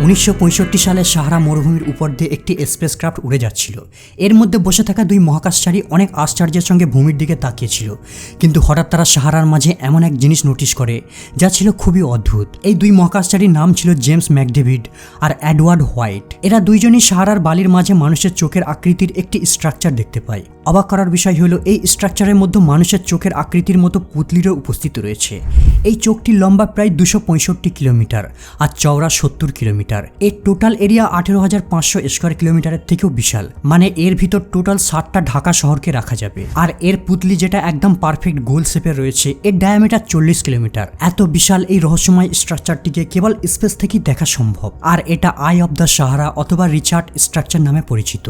1965 সালে সাহারা মরুভূমির উপর দিয়ে একটি স্পেসক্রাফট উড়ে যাচ্ছিল। এর মধ্যে বসে থাকা দুই মহাকাশচারী অনেক আশ্চর্যের সঙ্গে ভূমির দিকে তাকিয়েছিল, কিন্তু হঠাৎ তারা সাহারার মাঝে এমন এক জিনিস নোটিশ করে যা ছিল খুবই অদ্ভুত। এই দুই মহাকাশচারীর নাম ছিল জেমস ম্যাকডেভিড আর এডওয়ার্ড হোয়াইট। এরা দুইজনই সাহারার বালির মাঝে মানুষের চোখের আকৃতির একটি স্ট্রাকচার দেখতে পায়। অবাক করার বিষয় হলো এই স্ট্রাকচারের মধ্যে মানুষের চোখের আকৃতির মতো পুতলিরও উপস্থিত রয়েছে। এই চোখটি লম্বা প্রায় 265 কিলোমিটার আর চওড়া 70 কিলোমিটার। এর টোটাল এরিয়া 18,500 স্কোয়ার কিলোমিটারের থেকেও বিশাল, মানে এর ভিতর টোটাল 60টা ঢাকা শহরকে রাখা যাবে। আর এর পুতলি যেটা একদম পারফেক্ট গোল শেপের রয়েছে, এর ডায়ামিটার 40 কিলোমিটার। এত বিশাল এই রহস্যময় স্ট্রাকচারটিকে কেবল স্পেস থেকেই দেখা সম্ভব, আর এটা আই অফ দ্য সাহারা অথবা রিচার্ড স্ট্রাকচার নামে পরিচিত।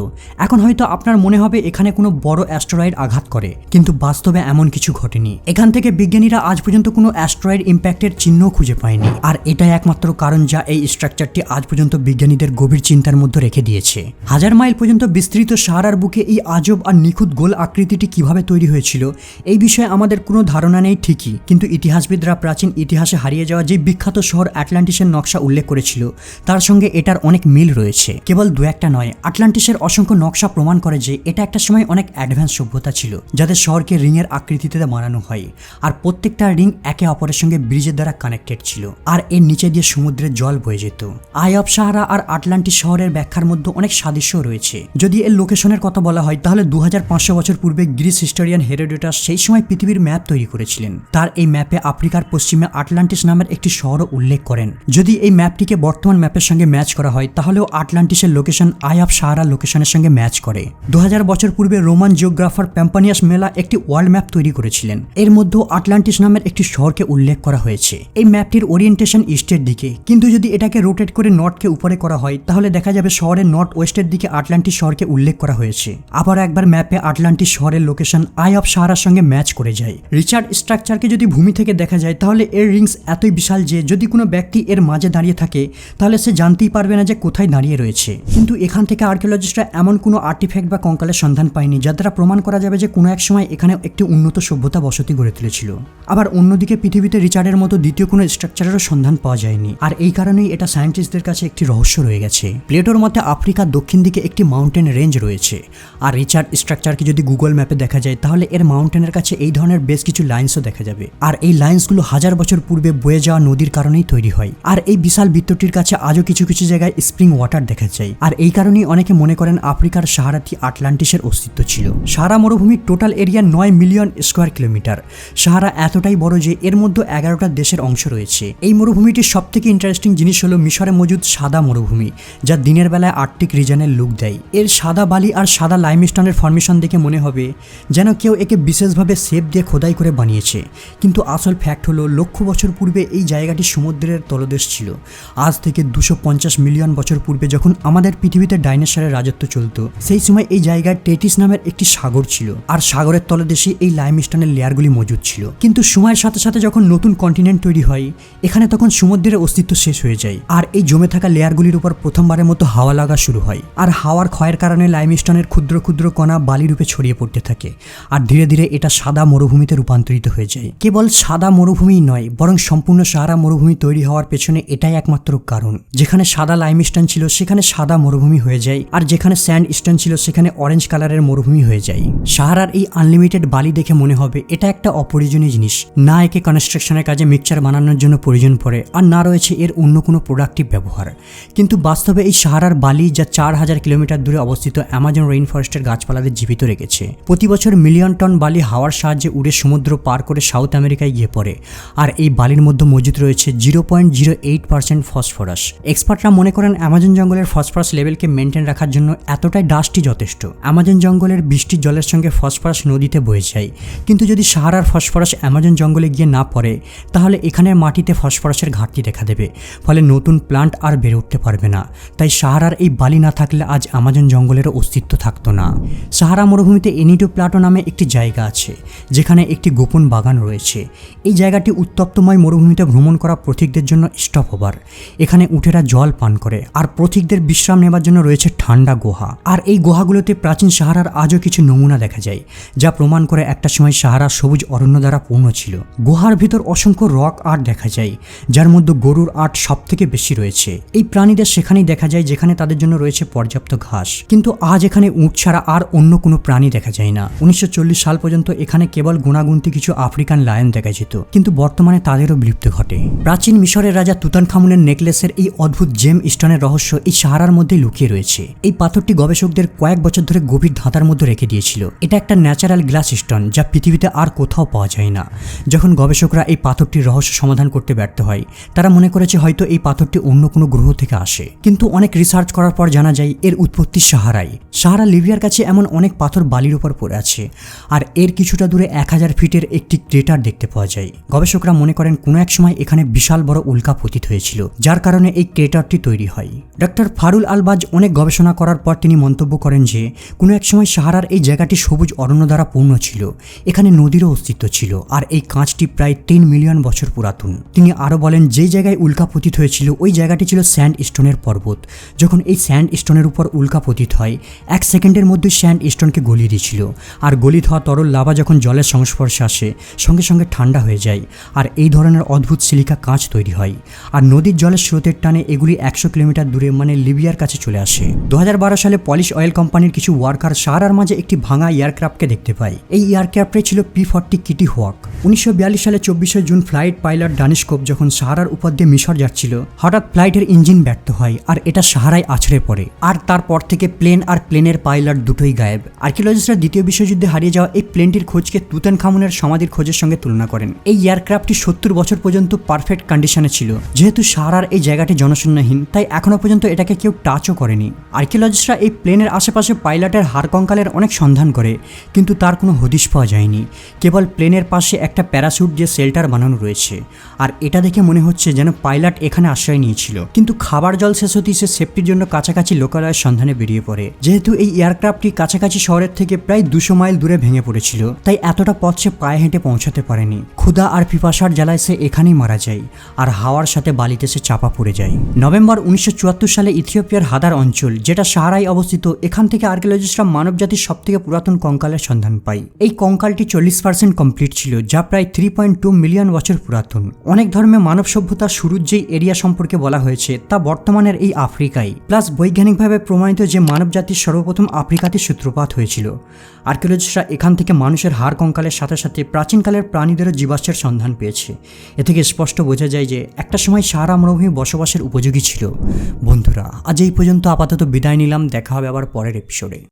এখন হয়তো আপনার মনে হবে এখানে কোনো বড় অ্যাস্টেরয়েড আঘাত করে, কিন্তু বাস্তবে এমন কিছু ঘটেনি। এখান থেকে বিজ্ঞানীরা আজ পর্যন্ত কোনো অ্যাস্টেরয়েড ইম্প্যাক্টের চিহ্ন খুঁজে পায়নি, আর এটাই একমাত্র কারণ যা এই স্ট্রাকচারটি আজ পর্যন্ত বিজ্ঞানীদের গভীর চিন্তার মধ্যে রেখে দিয়েছে। 1000 মাইল পর্যন্ত বিস্তৃত সাহারার বুকে এই আজব আর নিখুঁত গোল আকৃতিটি কিভাবে তৈরি হয়েছিল এই বিষয়ে আমাদের কোনো ধারণা নেই ঠিকই, কিন্তু ইতিহাসবিদরা প্রাচীন ইতিহাসে হারিয়ে যাওয়া যে বিখ্যাত শহর আটলান্টিসের নকশা উল্লেখ করেছিল তার সঙ্গে এটার অনেক মিল রয়েছে। কেবল দু একটা নয়, আটলান্টিসের অসংখ্য নকশা প্রমাণ করে যে এটা একটা সময় অনেক অ্যাডভান্স সভ্যতা ছিল, যাদের শহরকে রিংয়ের আকৃতিতে বানানো হয়, আর প্রত্যেকটা রিং একে অপরের সঙ্গে ব্রিজের দ্বারা কানেক্টেড ছিল, আর এর নিচে দিয়ে সমুদ্রের জল বয়ে যেত। আই অফ সাহারা আর আটলান্টিস শহরের ব্যাখ্যার মধ্যে অনেক সাদৃশ্য রয়েছে। যদি এর লোকেশনের কথা বলা হয় তাহলে 2500 বছর পূর্বে গ্রিস হিস্টোরিয়ান হেরোডোটাস সেই সময় পৃথিবীর ম্যাপ তৈরি করেছিলেন। তার এই ম্যাপে আফ্রিকার পশ্চিমে আটলান্টিস নামের একটি শহরও উল্লেখ করেন। যদি এই ম্যাপটিকে বর্তমান ম্যাপের সঙ্গে ম্যাচ করা হয় তাহলেও আটলান্টিসের লোকেশন আই অফ সাহারা লোকেশনের সঙ্গে ম্যাচ করে। 2000 বছর পূর্বে রোমান জিওগ্রাফার প্যাম্পানিয়াস মেলা একটি ওয়ার্ল্ড ম্যাপ তৈরি করেছিলেন। এর মধ্যেও আটলান্টিস নামের একটি শহরকে উল্লেখ করা হয়েছে। এই ম্যাপটির ওরিয়েন্টেশন ইস্টের দিকে, কিন্তু যদি এটাকে রোটেট করে নর্থকে উপরে করা হয় তাহলে দেখা যাবে শহরের নর্থ ওয়েস্টের দিকে আটলান্টিস শহরকে উল্লেখ করা হয়েছে। আবার একবার ম্যাপে আটলান্টিস শহরের লোকেশন আই অফ সাহারার সঙ্গে ম্যাচ করে যায়। রিচার্ড স্ট্রাকচারকে যদি ভূমি থেকে দেখা যায় তাহলে এর রিংস এতই বিশাল যে যদি কোনো ব্যক্তি এর মাঝে দাঁড়িয়ে থাকে তাহলে সে জানতেই পারবে না যে কোথায় দাঁড়িয়ে রয়েছে। কিন্তু এখান থেকে আর্কিওলজিস্টরা এমন কোনো আর্টিফ্যাক্ট বা কঙ্কালের সন্ধান পায়নি যা দ্বারা প্রমাণ করা যাবে যে কোনো এক সময় এখানে একটি উন্নত সভ্যতা বসতি গড়ে তুলেছিল। আবার অন্যদিকে পৃথিবীতে রিচার্ডের মতো দ্বিতীয় কোনো স্ট্রাকচারেরও সন্ধান পাওয়া যায়নি, আর এই কারণেই এটা সায়েন্টিস্টদের কাছে একটি রহস্য রয়ে গেছে। প্লেটোর মতে আফ্রিকার দক্ষিণ দিকে একটি মাউন্টেন রেঞ্জ রয়েছে, আর রিচার্ড স্ট্রাকচারকে যদি গুগল ম্যাপে দেখা যায় তাহলে এর মাউন্টেনের কাছে এই ধরনের বেশ কিছু লাইন্সও দেখা যাবে, আর এই লাইন্সগুলো 1000 বছর পূর্বে বয়ে যাওয়া নদীর কারণেই তৈরি হয়। আর এই বিশাল বৃত্তটির কাছে আজও কিছু কিছু জায়গায় স্প্রিং ওয়াটার দেখা যায়, আর এই কারণেই অনেকে মনে করেন আফ্রিকার সাহারাটি আটলান্টিসের অস্তিত্ব ছিল। সাহারা মরুভূমির total area 9 million square kilometre. Sahara এতটাই বড় যে এর মধ্যে 11টা দেশের অংশ রয়েছে। এই মরুভূমিটির সবথেকে ইন্টারেস্টিং জিনিস হলো মিশরে মজুদ সাদা মরুভূমি, যা দিনের বেলায় আর্কটিক রিজনের লুক দেয়। এর সাদা বালি আর সাদা লাইমস্টোনের ফর্মেশন দেখে মনে হবে যেন কেউ একে বিশেষভাবে শেপ দিয়ে খোদাই করে বানিয়েছে, কিন্তু আসল ফ্যাক্ট হলো লক্ষ বছর পূর্বে এই জায়গাটি সমুদ্রের তলদেশ ছিল। আজ থেকে 250 মিলিয়ন বছর পূর্বে যখন আমাদের পৃথিবীতে ডাইনোসরের রাজত্ব চলত সেই সময় এই জায়গায় টেটিস নামের একটি সাগর ছিল, আর সাগরের তলদেশে এই লাইমস্টোনের লেয়ারগুলি মজুদ ছিল। কিন্তু সময়ের সাথে সাথে যখন নতুন কন্টিনেন্ট তৈরি হয় এখানে তখন সমুদ্রের অস্তিত্ব শেষ হয়ে যায়, আর এই জমে থাকা লেয়ারগুলির উপর প্রথমবারের মতো হাওয়া লাগা শুরু হয়, আর হাওয়ার ক্ষয়ের কারণে লাইমস্টোনের ক্ষুদ্র ক্ষুদ্র কণা বালি রূপে ছড়িয়ে পড়তে থাকে, আর ধীরে ধীরে এটা সাদা মরুভূমিতে রূপান্তরিত হয়ে যায়। কেবল সাদা মরুভূমি নয়, বরং সম্পূর্ণ সাহারা মরুভূমি তৈরি হওয়ার পেছনে এটাই একমাত্র কারণ। যেখানে সাদা লাইমস্টোন ছিল সেখানে সাদা মরুভূমি হয়ে যায়, আর যেখানে স্যান্ড স্টোন ছিল সেখানে অরেঞ্জ কালারের মরুভূমি হয়ে যায়। সাহারার এই আনলিমিটেড বালি দেখে মনে হবে এটা একটা অপ্রয়োজনীয় জিনিস, না একে কনস্ট্রাকশনের কাজে মিক্সচার বানানোর জন্য প্রয়োজন পড়ে, আর না রয়েছে এর অন্য কোনো প্রোডাক্টিভ ব্যবহার। কিন্তু বাস্তবে এই সাহারার বালি যা 4000 কিলোমিটার দূরে অবস্থিত অ্যামাজন রেইন ফরেস্টের গাছপালাদের জীবিত রেখেছে। প্রতি বছর মিলিয়ন টন বালি হাওয়ার সাহায্যে উড়ে সমুদ্র পার করে সাউথ আমেরিকায় গিয়ে পড়ে, আর এই বালির মধ্যে মজুদ রয়েছে 0.08% ফসফরাস। এক্সপার্টরা মনে করেন অ্যামাজন জঙ্গলের ফসফরাস লেভেলকে মেনটেন রাখার জন্য এতটাই ডাস্টই যথেষ্ট। অ্যামাজন জঙ্গলের বৃষ্টির জলের সঙ্গে ফসফরাস নদীতে বয়ে যায়, কিন্তু যদি সাহারার ফসফরাস অ্যামাজন জঙ্গলে গিয়ে না পড়ে তাহলে এখানের মাটিতে ফসফরাসের ঘাটতি দেখা দেবে, ফলে নতুন প্লান্ট আর বেড়ে উঠতে পারবে না। তাই সাহারার এই বালি না থাকলে আজ অ্যামাজন জঙ্গলেরও অস্তিত্ব থাকতো না। সাহারা মরুভূমিতে এনিটো প্লাটো নামে একটি জায়গা আছে যেখানে একটি গোপন বাগান রয়েছে। এই জায়গাটি উত্তপ্তময় মরুভূমিতে ভ্রমণ করা পথিকদের জন্য স্টপ ওভার। এখানে উটেরা জল পান করে, আর পথিকদের বিশ্রাম নেবার জন্য রয়েছে ঠান্ডা গুহা। আর এই গুহাগুলোতে প্রাচীন সাহারার আজও কিছু নমুনা দেখা যায় যা প্রমাণ করে একটা সময় সাহারা সবুজ অরণ্য দ্বারা পূর্ণ ছিল। গুহার ভিতর অসংখ্য রক আর্ট দেখা যায়, যার মধ্যে গরুর আর্ট সব থেকে বেশি রয়েছে। রয়েছে। এই প্রাণীদের সেখানেই দেখা যায় যেখানে তাদের জন্য রয়েছে পর্যাপ্ত ঘাস, কিন্তু আজ এখানে উট ছাড়া আর অন্য কোনো প্রাণী দেখা যায় না। 1940 সাল পর্যন্ত এখানে কেবল গুণাগুন্তি কিছু আফ্রিকান লায়ন দেখা যেত, কিন্তু বর্তমানে তাদেরও বিলুপ্তি ঘটে। প্রাচীন মিশরের রাজা তুতানখামুনের নেকলেসের এই অদ্ভুত জেম স্টোনের রহস্য এই সাহারার মধ্যে লুকিয়ে রয়েছে। এই পাথরটি গবেষকদের কয়েক বছর ধরে গভীর ধাঁধার মধ্যে রেখে দিয়েছিল। এটা একটা ন্যাচারাল গ্লাস স্টোন যা পৃথিবীতে আর কোথাও পাওয়া যায় না। যখন গবেষকরা এই পাথরটির রহস্য সমাধান করতে ব্যর্থ হয়, তারা মনে করেছে হয়তো এই পাথরটি অন্য কোনো গ্রহ থেকে আসে, কিন্তু অনেক রিসার্চ করার পর জানা যায় এর উৎপত্তি সাহারায়। সাহারা লিবিয়ার কাছে এমন অনেক পাথর বালির উপর পড়ে আছে, আর এর কিছুটা দূরে 1000 ফিটের একটি ক্রেটার দেখতে পাওয়া যায়। গবেষকরা মনে করেন কোনো এক সময় এখানে বিশাল বড় উল্কা পতিত হয়েছিল, যার কারণে এই ক্রেটারটি তৈরি হয়। ডক্টর ফারুল আলবাজ অনেক গবেষণা করার পর তিনি মন্তব্য করেন যে কোনো এক সময় সাহারার এই জায়গাটি সবুজ অরণ্য দ্বারা পূর্ণ ছিল, এখানে নদীরও অস্তিত্ব ছিল, আর এই কাঁচটি প্রায় 10 মিলিয়ন বছর পুরাতন। তিনি আরও বলেন যে জায়গায় উল্কা পতিত হয়েছিল ওই জায়গাটি ছিল স্যান্ড স্টোনের পর্বত। যখন এই স্যান্ড স্টোনের উপর উল্কা পতিত হয়, 1 সেকেন্ডের মধ্যে স্যান্ড স্টোনকে গলিয়ে দিয়েছিল, আর গলিত হওয়া তরল লাভা যখন জলের সংস্পর্শে আসে সঙ্গে সঙ্গে ঠান্ডা হয়ে যায়, আর এই ধরনের অদ্ভুত সিলিকা কাঁচ তৈরি হয়। আর নদীর জলের স্রোতের টানে এগুলি 100 কিলোমিটার দূরে মানে লিবিয়ার কাছে চলে আসে। 2012 সালে পলিশ অয়েল কোম্পানির কিছু ওয়ার্কার সাহারার মাঝে একটি ভাঙা এয়ারক্রাফটকে দেখতে পায়। এই এয়ারক্রাফটে ছিল P-40 কিটি হোয়াক। 1942 সালে 24 জুন ফ্লাইট পাইলট ডানিশকোপ যখন সাহারার উপর দিয়ে মিশর যাচ্ছিল, হঠাৎ ফ্লাইটের ইঞ্জিন ব্যর্থ হয় আর এটা সাহারায় আছড়ে পড়ে। আর তারপর থেকে প্লেন আর প্লেনের পাইলট দুটোই গায়েব। আর্কিওলজিস্টরা দ্বিতীয় বিশ্বযুদ্ধে হারিয়ে যাওয়া এই প্লেনটির খোঁজকে তুতানখামুনের সমাধির খোঁজের সঙ্গে তুলনা করেন। এই এয়ারক্রাফটটি 70 বছর পর্যন্ত পারফেক্ট কন্ডিশনে ছিল। যেহেতু সাহারার এই জায়গাটি জনশূন্যহীন, তাই এখনো পর্যন্ত এটাকে কেউ টাচও করেনি। আর্কিওলজিস্টরা এই প্লেনের আশেপাশে পাইলটের হাড় কঙ্কালের অনেক সন্ধান করে, কিন্তু তার কোনো হদিশ পাওয়া যায়নি। কেবল প্লেনের পাশে একটা প্যারাসুট দিয়ে শেল্টার বানানো রয়েছে, আর এটা দেখে মনে হচ্ছে যেন পাইলট এখানে আশ্রয় নিয়েছিল। কিন্তু খাবার জল শেষ হতেই সে সেফটির জন্য কাছাকাছি লোকালয়ের সন্ধানে বেরিয়ে পড়ে। যেহেতু এই এয়ারক্রাফটটি কাছাকাছি শহরের থেকে প্রায় 200 মাইল দূরে ভেঙে পড়েছিল, তাই এতটা পথ সে পায়ে হেঁটে পৌঁছাতে পারেনি। ক্ষুধা আর পিপাসার জ্বালায় সে এখানেই মারা যায়, আর হাওয়ার সাথে বালিতে সে চাপা পড়ে যায়। নভেম্বর 1974 সালে ইথিওপিয়ার হাদার অঞ্চল, যেটা সাহারায় অবস্থিত, এখান থেকে আর্কিওলজিস্টরা মানবজাতির সবথেকে পুরাতন কঙ্কালের সন্ধান পায়। এই কঙ্কালটি 40% কমপ্লিট ছিল, যা প্রায় 3.2 মিলিয়ন বছর পুরাতন। অনেক ধর্মে মানব সভ্যতার শুরুর যেই এরিয়া সম্পর্কে বলা হয়েছে তা বর্তমানের এই আফ্রিকায়। প্লাস বৈজ্ঞানিকভাবে প্রমাণিত যে মানব জাতির সর্বপ্রথম আফ্রিকাতে সূত্রপাত হয়েছিল। আর্কিওলজিস্টরা এখান থেকে মানুষের হাড় কঙ্কালের সাথে সাথে প্রাচীনকালের প্রাণীদেরও জীবাশ্মের সন্ধান পেয়েছে। এ থেকে স্পষ্ট বোঝা যায় যে একটা সময় সাহারা মরুভূমি বসবাসের উপযোগী ছিল। বন্ধুরা, আজ এই পর্যন্ত আপাতত বিদায় নিলাম, দেখা হবে আবার পরের এপিসোডে।